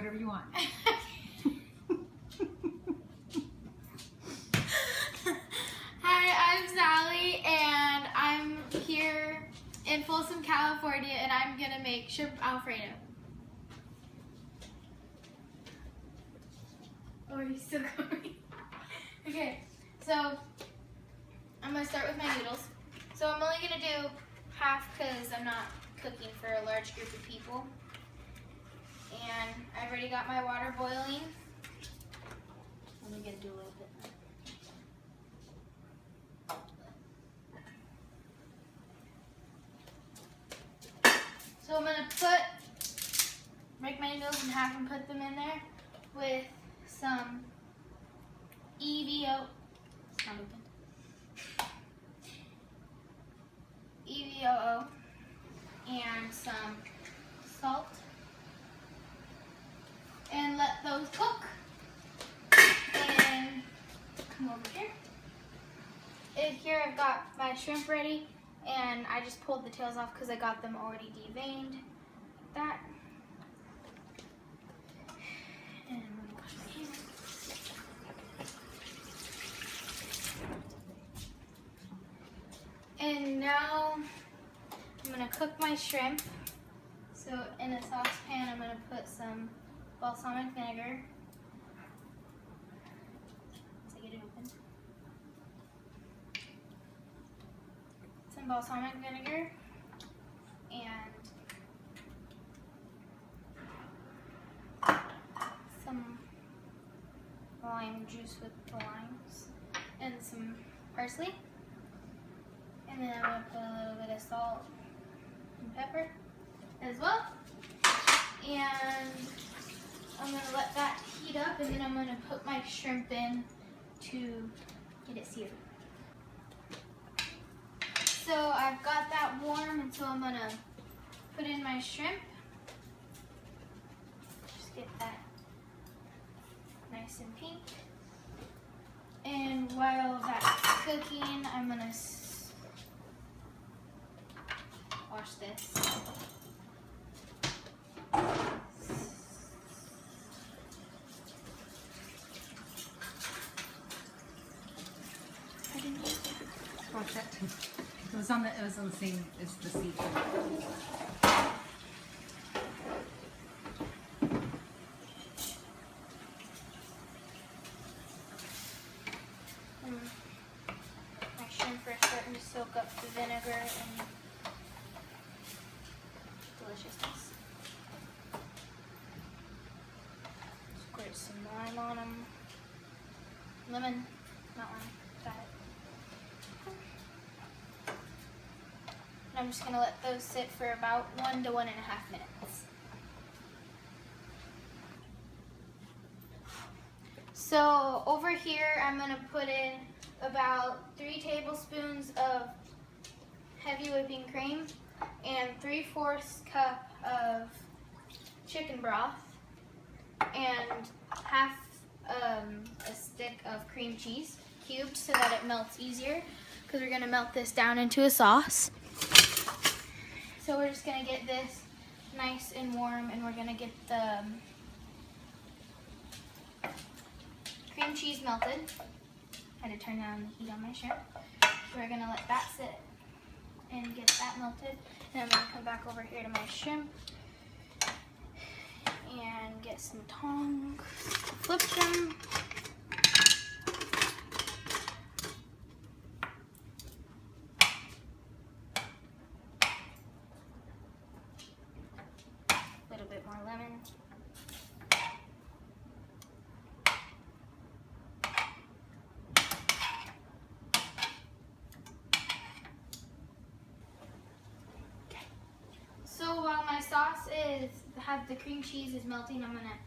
whatever you want. Hi, I'm Sally, and I'm here in Folsom, California, and I'm gonna make shrimp Alfredo. Oh, he's still going. Okay, so I'm gonna start with my noodles. So I'm only gonna do half because I'm not cooking for a large group of people. And I've already got my water boiling. I'm gonna do a little bit. So I'm gonna break my noodles in half and put them in there with some EVO. It's not open. EVOO and some salt, and let those cook. And come over here. Here I've got my shrimp ready, and I just pulled the tails off because I got them already deveined like that. And I'm gonna wash my hands. And now I'm gonna cook my shrimp. So in a saucepan, I'm gonna put some balsamic vinegar. Once I get it open. Some balsamic vinegar and some lime juice with the limes and some parsley. And then I'm gonna put a little bit of salt and pepper as well. And I'm gonna let that heat up, and then I'm gonna put my shrimp in to get it seared. So I've got that warm, and so I'm gonna put in my shrimp. Just get that nice and pink. And while that's cooking, I'm gonna wash this. Wash that too. It was on the same as the seat. My shrimp are starting to soak up the vinegar and deliciousness. Squirt some lime on them. Lemon, not lime, got it. And I'm just gonna let those sit for about 1 to 1.5 minutes. So over here, I'm gonna put in about 3 tablespoons of heavy whipping cream and 3/4 cup of chicken broth and half a stick of cream cheese cubed so that it melts easier, because we're gonna melt this down into a sauce. So we're just gonna get this nice and warm, and we're gonna get the cream cheese melted. Had to turn down the heat on my shrimp. We're gonna let that sit and get that melted. And I'm gonna come back over here to my shrimp and get some tongs, flip them. A little bit more lemon. So while my sauce the cream cheese is melting, I'm gonna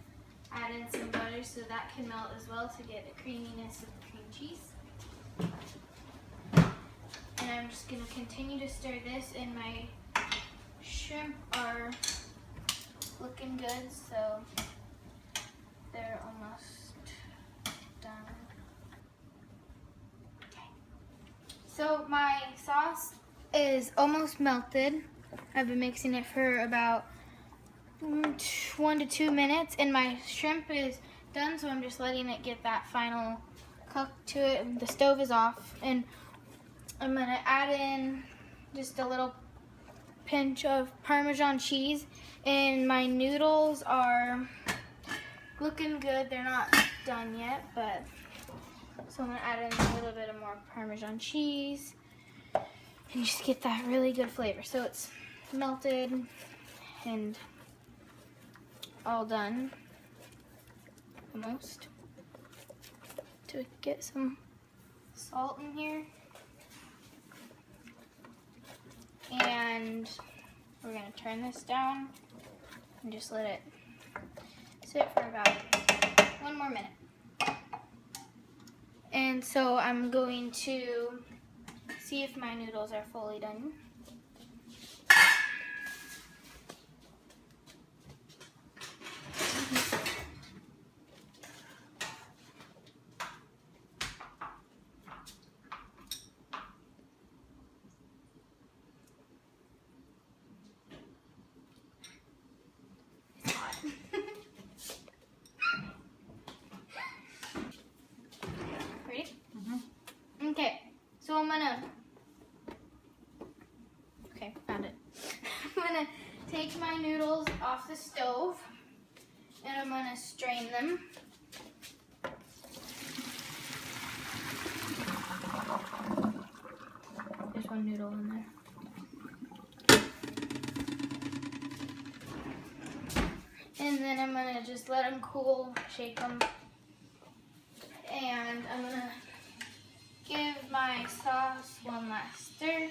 add in some butter so that can melt as well to get the creaminess of the cream cheese. And I'm just gonna continue to stir this, and my shrimp are looking good, so they're almost done. Okay. So my sauce is almost melted. I've been mixing it for about 1 to 2 minutes, and my shrimp is done, so I'm just letting it get that final cook to it. The stove is off, and I'm gonna add in just a little pinch of Parmesan cheese, and my noodles are looking good. They're not done yet, but so I'm gonna add in a little bit of more Parmesan cheese and just get that really good flavor. So it's melted and all done, almost. To get some salt in here. And we're gonna turn this down and just let it sit for about 1 more minute. And so I'm going to see if my noodles are fully done. Ready? Mm-hmm. Okay, so I'm gonna, found it. I'm gonna take my noodles off the stove and I'm gonna strain them. There's one noodle in there. And then I'm gonna just let them cool, shake them. And I'm gonna give my sauce one last stir.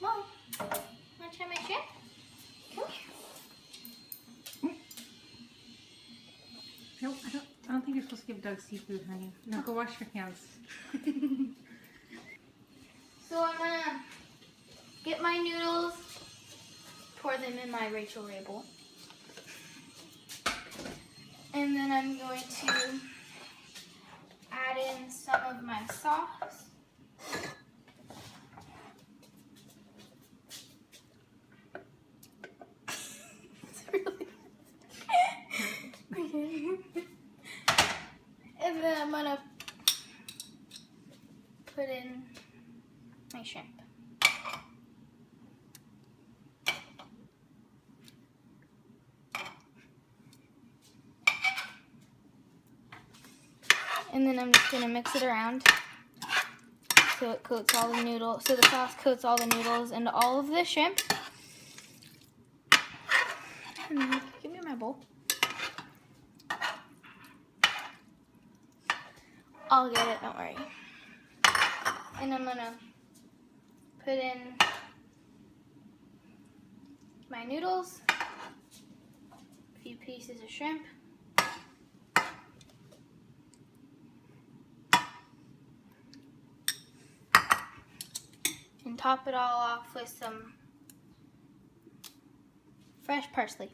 Mom, wanna try my shrimp? Come here. Nope, I don't think you're supposed to give Doug seafood, honey. No, go wash your hands. So I'm gonna get my noodles, pour them in my Rachel Ray bowl. And then I'm going to add in some of my sauce. It's really and then I'm gonna put in my shrimp. And then I'm just gonna mix it around so it coats all the noodles, so the sauce coats all the noodles into all of the shrimp. And then, give me my bowl. I'll get it, don't worry. And I'm gonna put in my noodles, a few pieces of shrimp. And top it all off with some fresh parsley.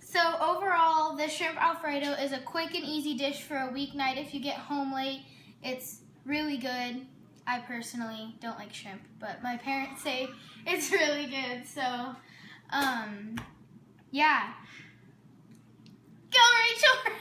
So overall, the shrimp Alfredo is a quick and easy dish for a weeknight if you get home late. It's really good. I personally don't like shrimp, but my parents say it's really good. So, yeah. Go Rachel!